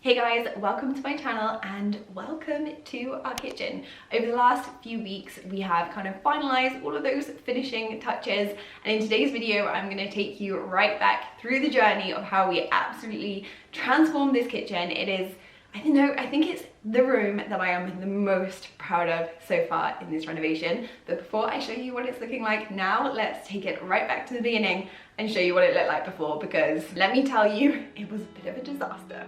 Hey guys, welcome to my channel and welcome to our kitchen. Over the last few weeks we have kind of finalized all of those finishing touches, and in today's video I'm going to take you right back through the journey of how we absolutely transformed this kitchen. It is, I think it's the room that I am the most proud of so far in this renovation. But before I show you what it's looking like now, let's take it right back to the beginning and show you what it looked like before, because let me tell you, it was a bit of a disaster.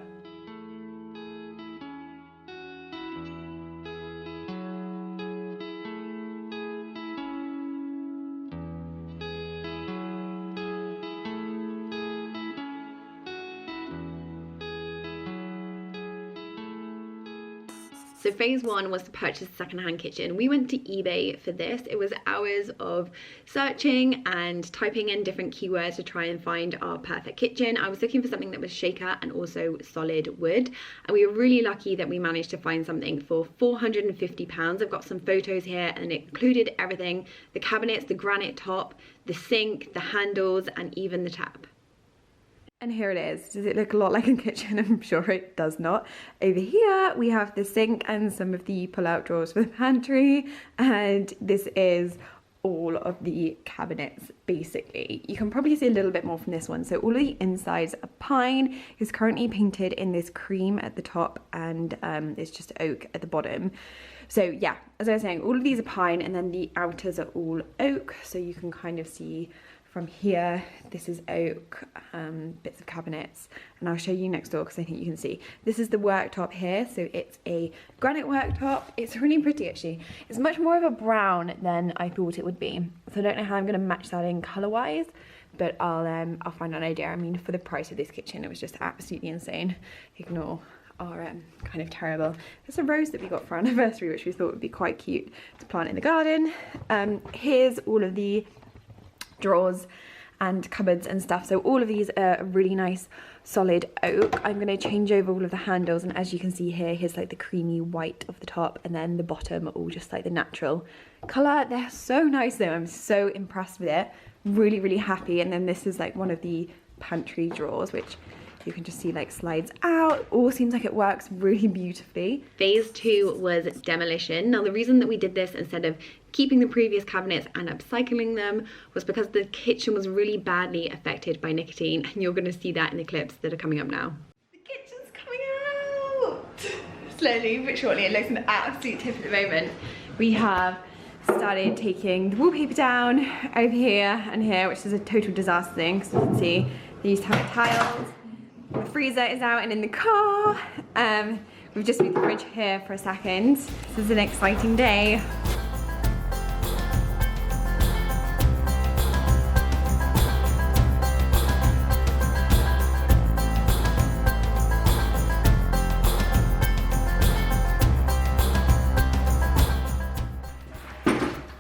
So phase one was to purchase a second-hand kitchen. We went to eBay for this. It was hours of searching and typing in different keywords to try and find our perfect kitchen. I was looking for something that was shaker and also solid wood. And we were really lucky that we managed to find something for £450. I've got some photos here and it included everything: the cabinets, the granite top, the sink, the handles, and even the tap. And here it is. Does it look a lot like a kitchen? I'm sure it does not. Over here we have the sink and some of the pull-out drawers for the pantry, and this is all of the cabinets basically. You can probably see a little bit more from this one. So all of the insides are pine. It's currently painted in this cream at the top, and it's just oak at the bottom. So yeah, as I was saying, all of these are pine, and then the outers are all oak, so you can kind of see from here, this is oak, bits of cabinets, and I'll show you next door because I think you can see. This is the worktop here, so it's a granite worktop. It's really pretty actually. It's much more of a brown than I thought it would be. So I don't know how I'm going to match that in colour-wise, but I'll find an idea. I mean, for the price of this kitchen, it was just absolutely insane. Ignore our kind of terrible. There's a rose that we got for our anniversary, which we thought would be quite cute to plant in the garden. Here's all of the drawers and cupboards and stuff. So all of these are really nice solid oak. I'm going to change over all of the handles, and as you can see here, here's like the creamy white of the top, and then the bottom are all just like the natural colour. They're so nice though. I'm so impressed with it. Really happy. And then this is like one of the pantry drawers, which you can just see like slides out. All seems like it works really beautifully. Phase two was demolition. Now the reason that we did this instead of keeping the previous cabinets and upcycling them was because the kitchen was really badly affected by nicotine, and you're going to see that in the clips that are coming up now. The kitchen's coming out! Slowly but surely. It looks an absolute tip at the moment. We have started taking the wallpaper down over here and here, which is a total disaster thing, because you can see they used to have tiles. The freezer is out and in the car. We've just moved the fridge here for a second. This is an exciting day.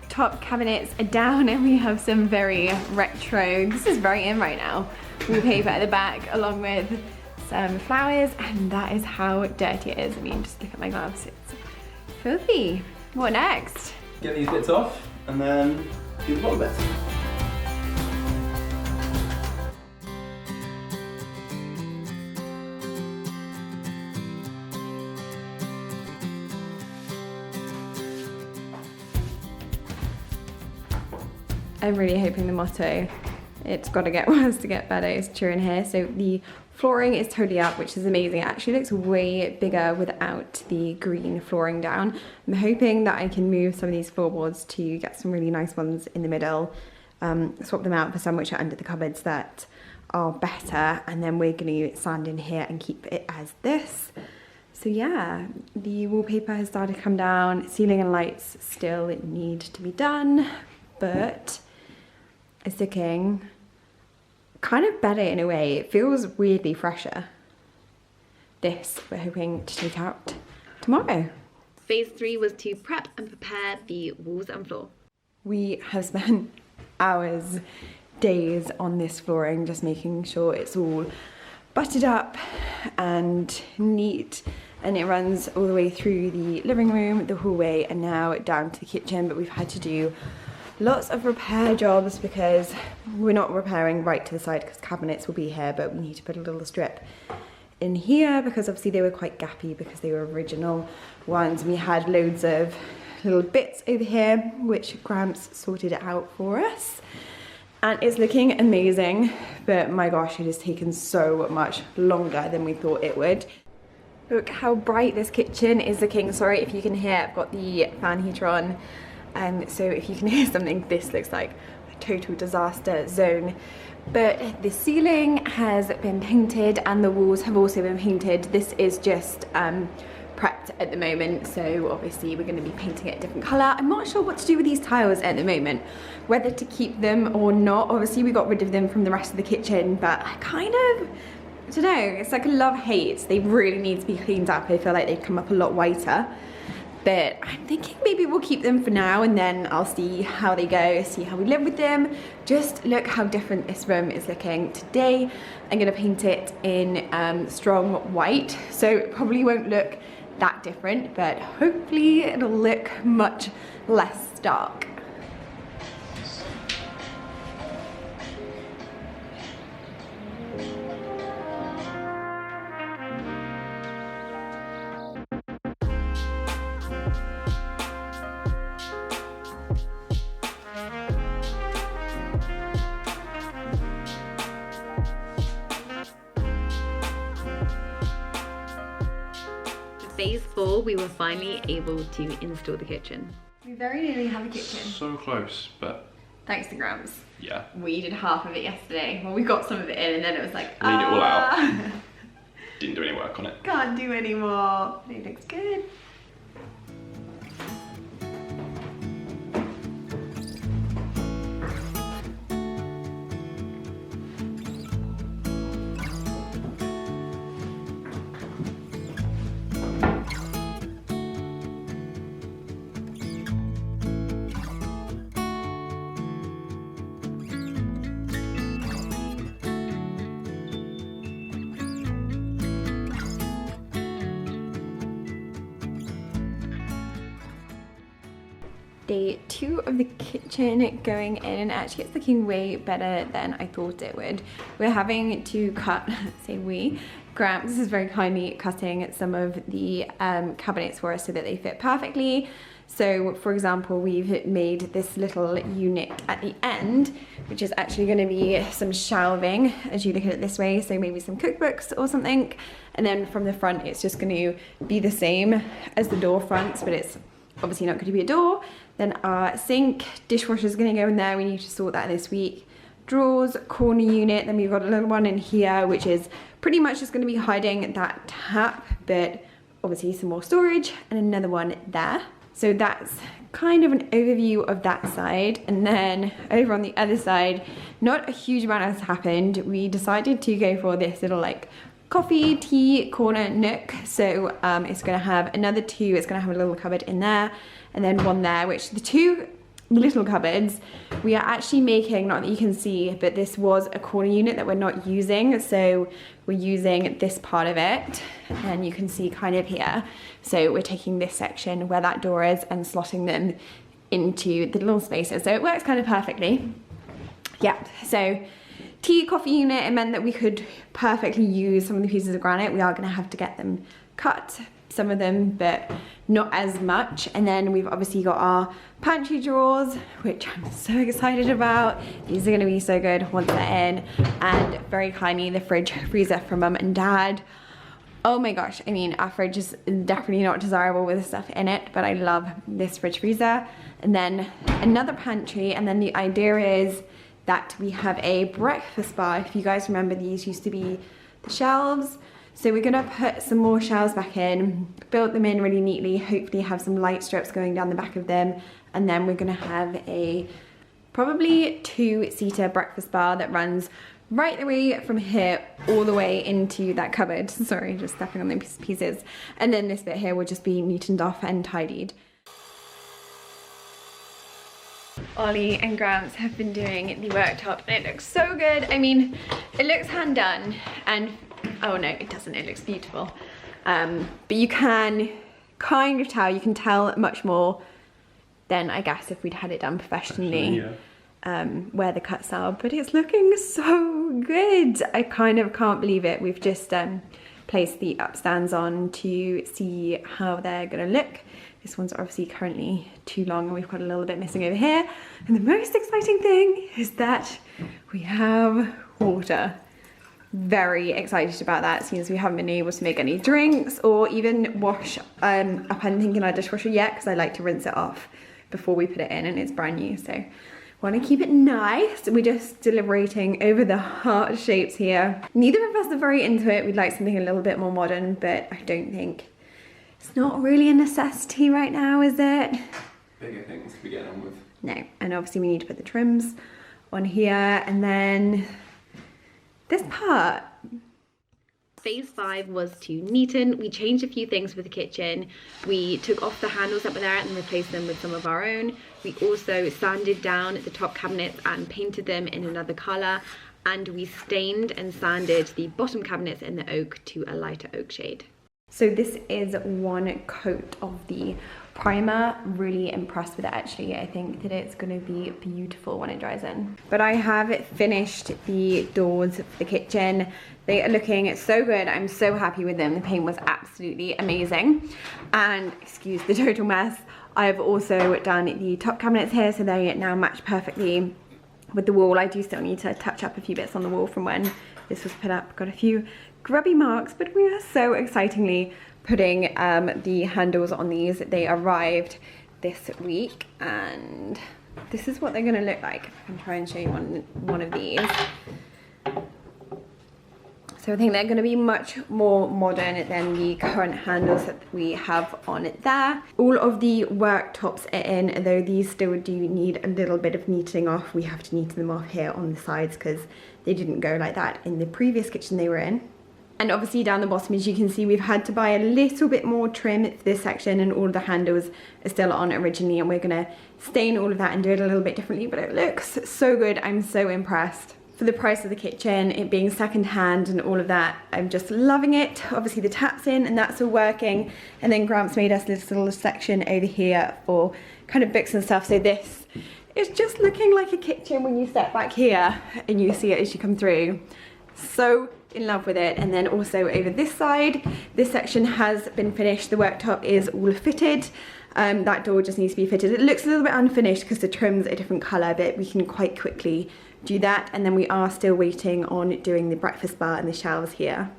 Top cabinets are down, and we have some very retro, this is very in right now, wallpaper at the back along with some flowers, and that is how dirty it is. I mean, just look at my gloves, it's filthy. What next? Get these bits off and then do the bottom bits. I'm really hoping the motto, it's got to get worse to get better, is true in here. So the flooring is totally up, which is amazing. It actually looks way bigger without the green flooring down. I'm hoping that I can move some of these floorboards to get some really nice ones in the middle, swap them out for some which are under the cupboards that are better, and then we're going to sand in here and keep it as this. So yeah, the wallpaper has started to come down. Ceiling and lights still need to be done, but it's looking kind of better in a way. It feels weirdly fresher. This we're hoping to take out tomorrow. Phase three was to prep and prepare the walls and floor. We have spent hours, days on this flooring, just making sure it's all buttered up and neat, and it runs all the way through the living room, the hallway, and now down to the kitchen. But we've had to do lots of repair jobs because we're not repairing right to the side because cabinets will be here, but we need to put a little strip in here because obviously they were quite gappy because they were original ones. We had loads of little bits over here which Gramps sorted it out for us, and it's looking amazing, but my gosh, it has taken so much longer than we thought it would. Look how bright this kitchen is looking. Sorry if you can hear, I've got the fan heater on, so if you can hear something, this looks like a total disaster zone. But the ceiling has been painted and the walls have also been painted. This is just prepped at the moment, so obviously we're going to be painting it a different colour. I'm not sure what to do with these tiles at the moment, whether to keep them or not. Obviously we got rid of them from the rest of the kitchen, but I don't know, it's like a love-hate. They really need to be cleaned up. I feel like they'd come up a lot whiter, but I'm thinking maybe we'll keep them for now and then I'll see how they go, see how we live with them. Just look how different this room is looking. Today I'm going to paint it in strong white, so it probably won't look that different, but hopefully it'll look much less dark. Phase 4, we were finally able to install the kitchen. We very nearly have a kitchen. So close, but Thanks to Gramps. yeah. We did half of it yesterday. Well, we got some of it in and then it was like, Need it all out. Didn't do any work on it. Can't do any more. It looks good. Day 2 of the kitchen going in, and actually it's looking way better than I thought it would. We're having to cut, say we, Gramps is very kindly cutting some of the cabinets for us so that they fit perfectly. So for example, we've made this little unit at the end, which is actually going to be some shelving as you look at it this way, so maybe some cookbooks or something. And then from the front it's just going to be the same as the door fronts, but it's obviously not going to be a door. Then our sink, dishwasher is going to go in there. We need to sort that this week. Drawers, corner unit. Then we've got a little one in here, which is pretty much just going to be hiding that tap, but obviously some more storage, and another one there. So that's kind of an overview of that side. And then over on the other side, not a huge amount has happened. We decided to go for this little like coffee, tea, corner nook. So it's going to have another two. It's going to have a little cupboard in there and then one there, which the two little cupboards we are actually making, not that you can see, but this was a corner unit that we're not using. So we're using this part of it, and you can see kind of here. So we're taking this section where that door is and slotting them into the little spaces. So it works kind of perfectly. Yeah, so tea, coffee unit, it meant that we could perfectly use some of the pieces of granite. We are going to have to get them cut, some of them, but not as much. And then we've obviously got our pantry drawers, which I'm so excited about. These are going to be so good once they're in. And very kindly, the fridge freezer from mum and dad. Oh my gosh, I mean, our fridge is definitely not desirable with the stuff in it, but I love this fridge freezer. And then another pantry, and then the idea is that we have a breakfast bar. If you guys remember, these used to be the shelves. So we're gonna put some more shelves back in, build them in really neatly, hopefully have some light strips going down the back of them, and then we're gonna have a probably 2-seater breakfast bar that runs right the way from here all the way into that cupboard. Sorry, just stepping on those pieces. And then this bit here will just be neatened off and tidied. Ollie and Gramps have been doing the worktop and it looks so good. I mean, it looks hand done, and oh no, it doesn't, it looks beautiful. But you can kind of tell, you can tell much more than I guess if we'd had it done professionally. Actually, yeah. Where the cuts are, but it's looking so good. I kind of can't believe it. We've just place the upstands on to see how they're gonna look. This one's obviously currently too long and we've got a little bit missing over here. And the most exciting thing is that we have water. Very excited about that, since we haven't been able to make any drinks or even wash up anything in our dishwasher yet, because I like to rinse it off before we put it in and it's brand new. So want to keep it nice. We're just deliberating over the heart shapes here. Neither of us are very into it. We'd like something a little bit more modern, but I don't think it's not really a necessity right now, is it? Bigger things to be getting on with. No, and obviously we need to put the trims on here, and then this part. Phase 5 was to neaten. We changed a few things with the kitchen. We took off the handles that were there and replaced them with some of our own. We also sanded down the top cabinets and painted them in another colour, and we stained and sanded the bottom cabinets in the oak to a lighter oak shade. So this is one coat of the primer. Really impressed with it actually. I think that it's going to be beautiful when it dries in. But I have finished the doors for the kitchen. They are looking so good. I'm so happy with them. The paint was absolutely amazing. And excuse the total mess, I've also done the top cabinets here, so they now match perfectly with the wall. I do still need to touch up a few bits on the wall from when this was put up. Got a few grubby marks, but we are so excitingly putting the handles on these. They arrived this week, and this is what they're going to look like. I can try and show you one of these. So I think they're going to be much more modern than the current handles that we have on it there. All of the worktops are in, though these still do need a little bit of neatening off. We have to neaten them off here on the sides because they didn't go like that in the previous kitchen they were in. And obviously down the bottom, as you can see, we've had to buy a little bit more trim for this section, and all of the handles are still on originally, and we're gonna stain all of that and do it a little bit differently, but it looks so good. I'm so impressed. For the price of the kitchen, it being second hand and all of that, I'm just loving it. Obviously the tap's in and that's all working. And then Gramps made us this little section over here for kind of books and stuff. So this is just looking like a kitchen when you step back here and you see it as you come through. So in love with it. And then also over this side, this section has been finished. The worktop is all fitted. That door just needs to be fitted. It looks a little bit unfinished because the trim's a different colour, but we can quite quickly do that. And then we are still waiting on doing the breakfast bar and the shelves here.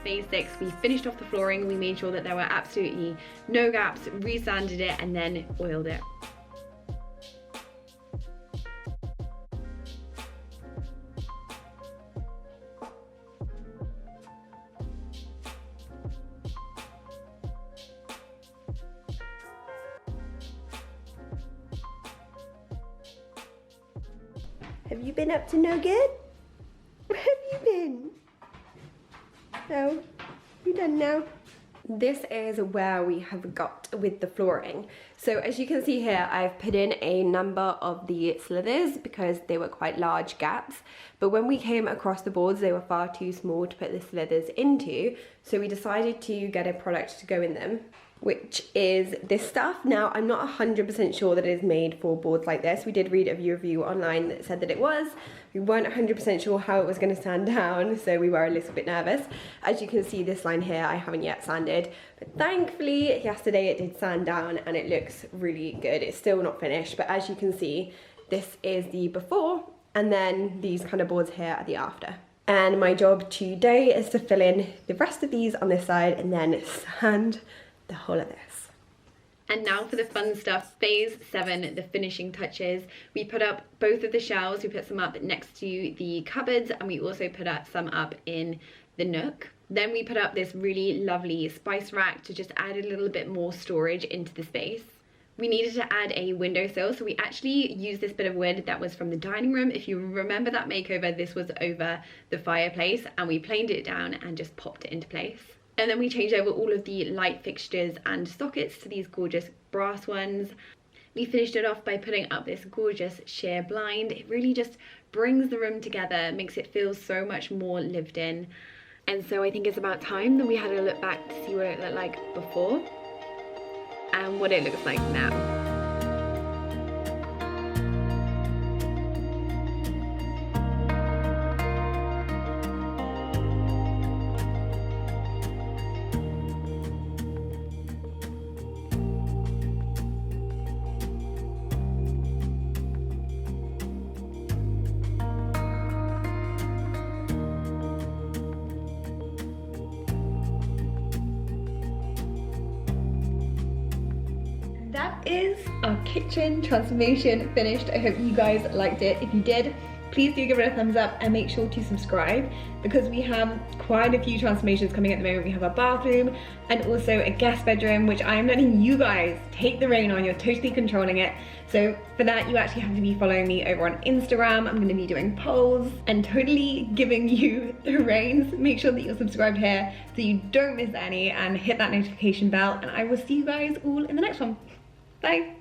Phase 6, we finished off the flooring. We made sure that there were absolutely no gaps, re-sanded it, and then oiled it. Have you been up to no good? Where have you been? So, you done now? This is where we have got with the flooring. So as you can see here, I've put in a number of the slithers because they were quite large gaps. But when we came across the boards, they were far too small to put the slithers into. So we decided to get a product to go in them, which is this stuff. Now, I'm not 100% sure that it is made for boards like this. We did read a review online that said that it was. We weren't 100% sure how it was going to stand down, so we were a little bit nervous. As you can see, this line here, I haven't yet sanded, but thankfully, yesterday it did sand down and it looks really good. It's still not finished, but as you can see, this is the before, and then these kind of boards here are the after. And my job today is to fill in the rest of these on this side and then sand the whole of this. And now for the fun stuff, phase 7, the finishing touches. We put up both of the shelves, we put some up next to the cupboards, and we also put up some up in the nook. Then we put up this really lovely spice rack to just add a little bit more storage into the space. We needed to add a windowsill, so we actually used this bit of wood that was from the dining room. If you remember that makeover, this was over the fireplace, and we planed it down and just popped it into place. And then we changed over all of the light fixtures and sockets to these gorgeous brass ones. We finished it off by putting up this gorgeous sheer blind. It really just brings the room together, makes it feel so much more lived in. And so I think it's about time that we had a look back to see what it looked like before and what it looks like now. That is our kitchen transformation finished. I hope you guys liked it. If you did, please do give it a thumbs up and make sure to subscribe, because we have quite a few transformations coming at the moment. We have our bathroom and also a guest bedroom, which I'm letting you guys take the reign on. You're totally controlling it. So for that, you actually have to be following me over on Instagram. I'm gonna be doing polls and totally giving you the reins. Make sure that you're subscribed here so you don't miss any, and hit that notification bell, and I will see you guys all in the next one. Bye.